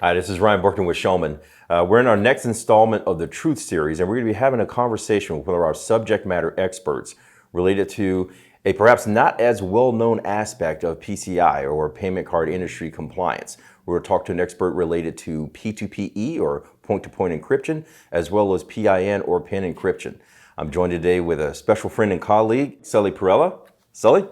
Hi, this is Ryan Buckner with Schellman. We're in our next installment of the Truth Series, and we're going to be having a conversation with one of our subject matter experts related to a perhaps not as well-known aspect of PCI, or payment card industry compliance. We're going to talk to an expert related to P2PE, or point-to-point encryption, as well as PIN or PIN encryption. I'm joined today with a special friend and colleague, Sully Perella. Sully,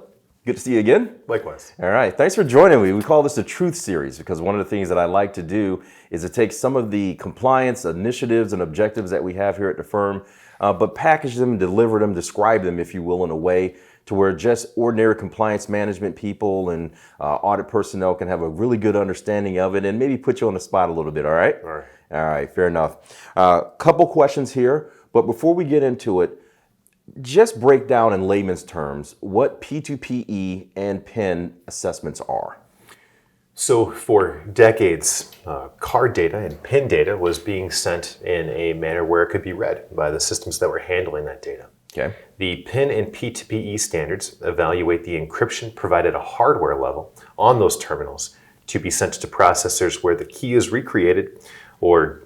good to see you again. Likewise. All right, thanks for joining me. We call this the Truth Series because one of the things that I like to do is to take some of the compliance initiatives and objectives that we have here at the firm, but package them, deliver them, describe them, if you will, in a way to where just ordinary compliance management people and audit personnel can have a really good understanding of it and maybe put you on the spot a little bit, all right? All right. All right, fair enough. Couple questions here, but before we get into it, just break down in layman's terms what P2PE and PIN assessments are. So for decades, card data and PIN data was being sent in a manner where it could be read by the systems that were handling that data. Okay. The PIN and P2PE standards evaluate the encryption provided at a hardware level on those terminals to be sent to processors where the key is recreated or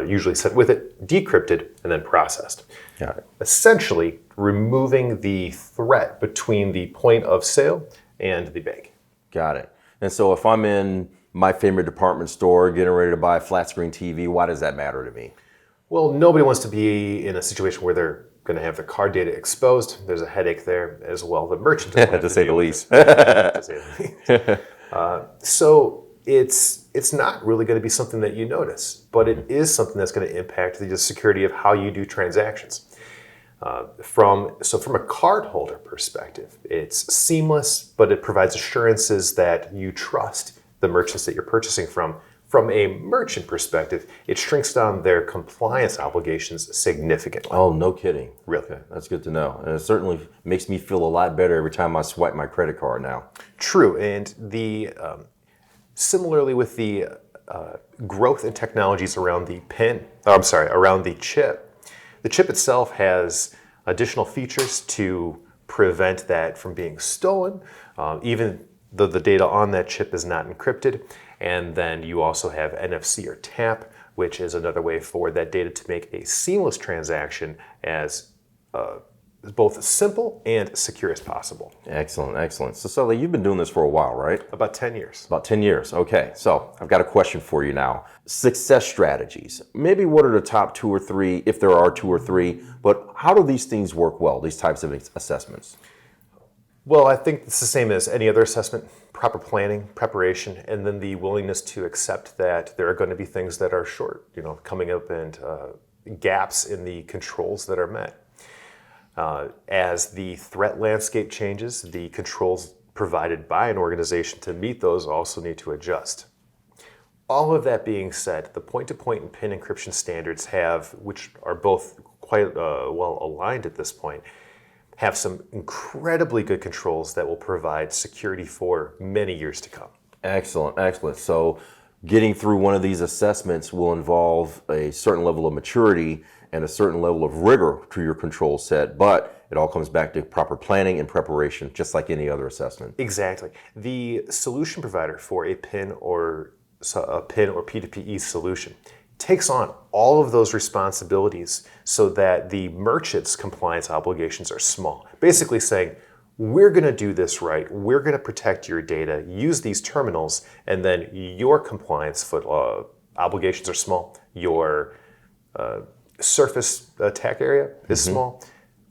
usually sent with it, decrypted, and then processed. Got it. Essentially removing the threat between the point of sale and the bank. Got it. And so if I'm in my favorite department store getting ready to buy a flat screen TV, why does that matter to me? Well, nobody wants to be in a situation where they're going to have their card data exposed. There's a headache there as well. The merchant to say the least. So it's not really going to be something that you notice, but it is something that's going to impact the security of how you do transactions. From a cardholder perspective, it's seamless, but it provides assurances that you trust the merchants that you're purchasing from. From a merchant perspective, it shrinks down their compliance obligations significantly. Oh, no kidding. Really? Okay, that's good to know. And it certainly makes me feel a lot better every time I swipe my credit card now. True, and similarly with the growth in technologies around the around the chip. The chip itself has additional features to prevent that from being stolen, even though the data on that chip is not encrypted. And then you also have NFC or tap, which is another way for that data to make a seamless transaction as both simple and secure as possible. Excellent, excellent. So Sully, you've been doing this for a while, right? About 10 years. About 10 years. Okay, so I've got a question for you now. Success strategies. Maybe what are the top 2 or 3, if there are 2 or 3, but how do these things work well, these types of assessments? Well, I think it's the same as any other assessment. Proper planning, preparation, and then the willingness to accept that there are going to be things that are short, coming up, and gaps in the controls that are met. As the threat landscape changes, the controls provided by an organization to meet those also need to adjust. All of that being said, the point-to-point and PIN encryption standards which are both quite well aligned at this point, have some incredibly good controls that will provide security for many years to come. Excellent, excellent. So getting through one of these assessments will involve a certain level of maturity and a certain level of rigor to your control set, but it all comes back to proper planning and preparation, just like any other assessment. Exactly. The solution provider for a PIN or P2PE solution takes on all of those responsibilities so that the merchant's compliance obligations are small. Basically saying, we're going to do this right, we're going to protect your data, use these terminals, and then your compliance obligations are small, your surface attack area is small.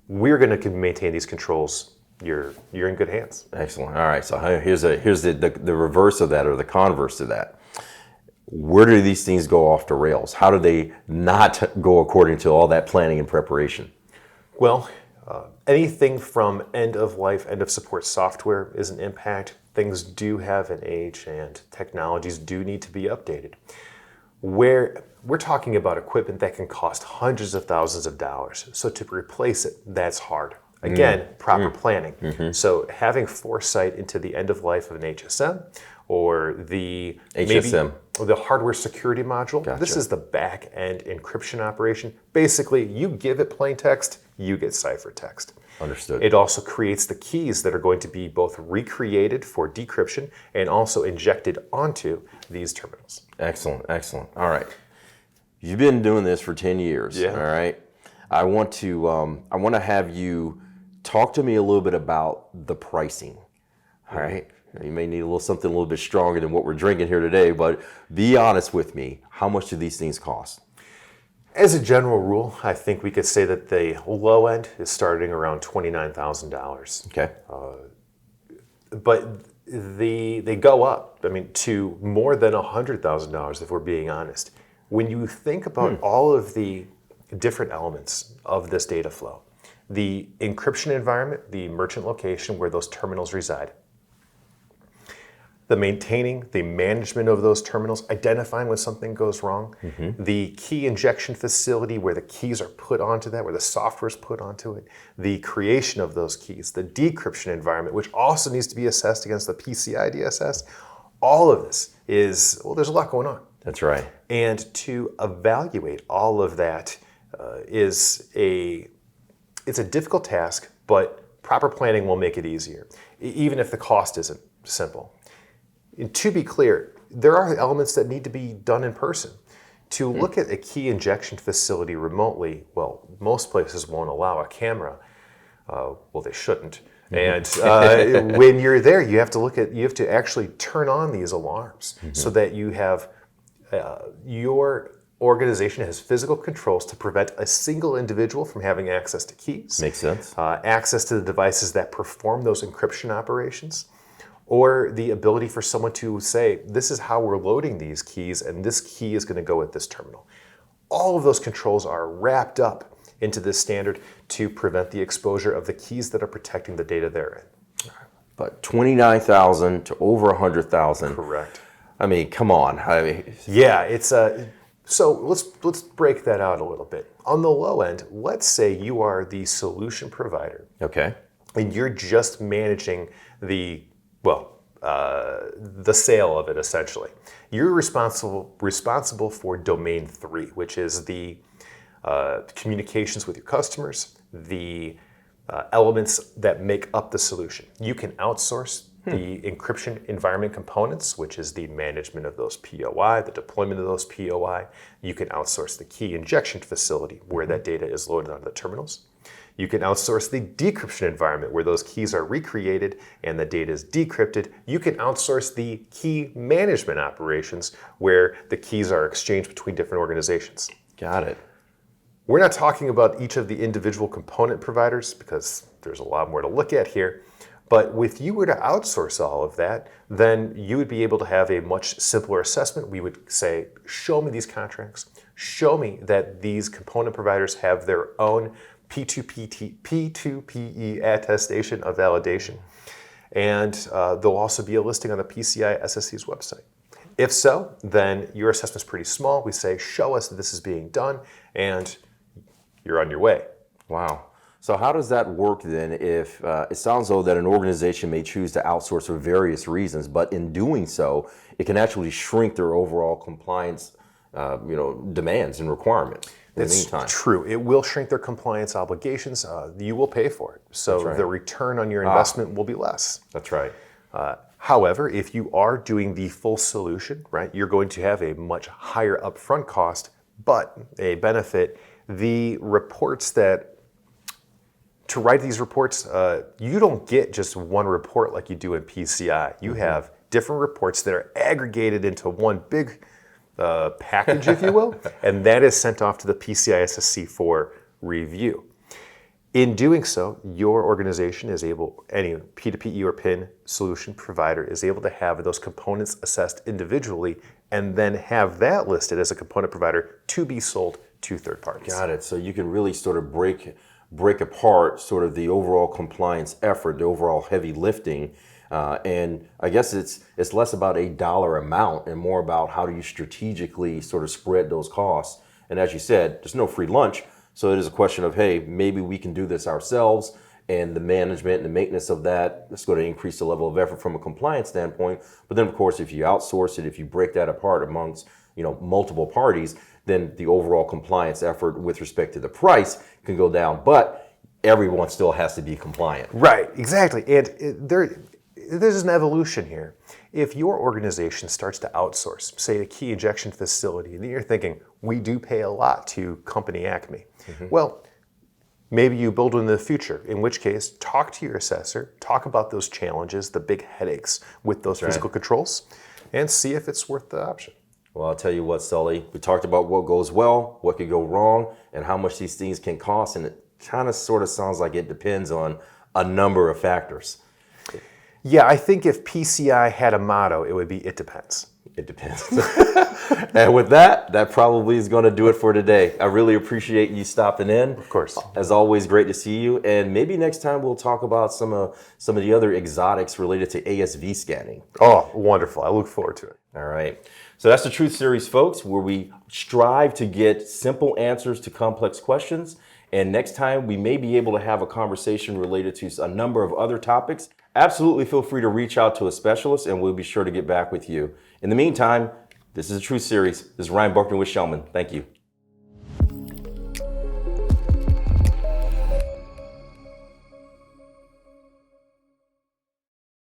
We're going to maintain these controls. You're in good hands. Excellent. All right, so here's the reverse of that, or the converse of that. Where do these things go off the rails? How do they not go according to all that planning and preparation? Well, anything from end of life, end of support software is an impact. Things do have an age and technologies do need to be updated. Where we're talking about equipment that can cost hundreds of thousands of dollars. So to replace it, that's hard. Again, proper planning. So having foresight into the end of life of an HSM or the hardware security module. Gotcha. This is the back end encryption operation. Basically, you give it plain text, you get ciphertext. Understood. It also creates the keys that are going to be both recreated for decryption and also injected onto these terminals. Excellent, excellent. All right. You've been doing this for 10 years, Yeah. all right? I want to have you talk to me a little bit about the pricing, all right? You may need something a little bit stronger than what we're drinking here today, but be honest with me. How much do these things cost? As a general rule, I think we could say that the low end is starting around $29,000. Okay. But they go up, to more than $100,000 if we're being honest. When you think about all of the different elements of this data flow, the encryption environment, the merchant location where those terminals reside, the maintaining, the management of those terminals, identifying when something goes wrong, the key injection facility where the keys are put onto that, where the software is put onto it, the creation of those keys, the decryption environment, which also needs to be assessed against the PCI DSS. All of this is, there's a lot going on. That's right. And to evaluate all of that it's a difficult task, but proper planning will make it easier, even if the cost isn't simple. And to be clear, there are elements that need to be done in person. To look at a key injection facility remotely, most places won't allow a camera. They shouldn't. And when you're there, you have to actually turn on these alarms so that you have your organization has physical controls to prevent a single individual from having access to keys. Makes sense. Access to the devices that perform those encryption operations, or the ability for someone to say, this is how we're loading these keys, and this key is going to go at this terminal. All of those controls are wrapped up into this standard to prevent the exposure of the keys that are protecting the data therein. But 29,000 to over 100,000. Correct. Come on. Yeah, it's so let's break that out a little bit. On the low end, let's say you are the solution provider. Okay. And you're just managing the sale of it, essentially. You're responsible for domain 3, which is the communications with your customers, the elements that make up the solution. You can outsource the encryption environment components, which is the management of those POI, the deployment of those POI. You can outsource the key injection facility where that data is loaded onto the terminals. You can outsource the decryption environment where those keys are recreated and the data is decrypted. You can outsource the key management operations where the keys are exchanged between different organizations. Got it. We're not talking about each of the individual component providers because there's a lot more to look at here. But if you were to outsource all of that, then you would be able to have a much simpler assessment. We would say, show me these contracts. Show me that these component providers have their own P2PE attestation of validation. And there'll also be a listing on the PCI SSC's website. If so, then your assessment's pretty small. We say, show us that this is being done, and you're on your way. Wow. So how does that work then if it sounds though that an organization may choose to outsource for various reasons, but in doing so, it can actually shrink their overall compliance demands and requirements in the meantime? It's true. It will shrink their compliance obligations. You will pay for it. So right. The return on your investment will be less. That's right. However, if you are doing the full solution, right, you're going to have a much higher upfront cost, but a benefit. The reports to write these reports, you don't get just one report like you do in PCI. You have different reports that are aggregated into one big package, if you will, and that is sent off to the PCI SSC for review. In doing so, your organization is able, any P2PE or PIN solution provider is able to have those components assessed individually and then have that listed as a component provider to be sold to third parties. Got it. So you can really sort of break apart sort of the overall compliance effort, the overall heavy lifting, and I guess it's less about a dollar amount and more about how do you strategically sort of spread those costs. And as you said, there's no free lunch, so it is a question of, hey, maybe we can do this ourselves, and the management and the maintenance of that is going to increase the level of effort from a compliance standpoint. But then, of course, if you outsource it, if you break that apart amongst multiple parties, then the overall compliance effort with respect to the price can go down. But everyone still has to be compliant. Right, exactly. And there's an evolution here. If your organization starts to outsource, say, a key injection facility, and you're thinking, we do pay a lot to company Acme. Well, maybe you build one in the future, in which case, talk to your assessor, talk about those challenges, the big headaches with those physical controls, and see if it's worth the option. Well, I'll tell you what, Sully, we talked about what goes well, what could go wrong, and how much these things can cost, and it kind of sort of sounds like it depends on a number of factors. Yeah, I think if PCI had a motto, it would be, it depends. It depends. And with that, that probably is going to do it for today. I really appreciate you stopping in. Of course. As always, great to see you. And maybe next time we'll talk about some of the other exotics related to ASV scanning. Oh, wonderful. I look forward to it. All right. So that's the Truth Series, folks, where we strive to get simple answers to complex questions. And next time, we may be able to have a conversation related to a number of other topics. Absolutely feel free to reach out to a specialist, and we'll be sure to get back with you. In the meantime, this is the Truth Series. This is Ryan Buckner with Schellman. Thank you.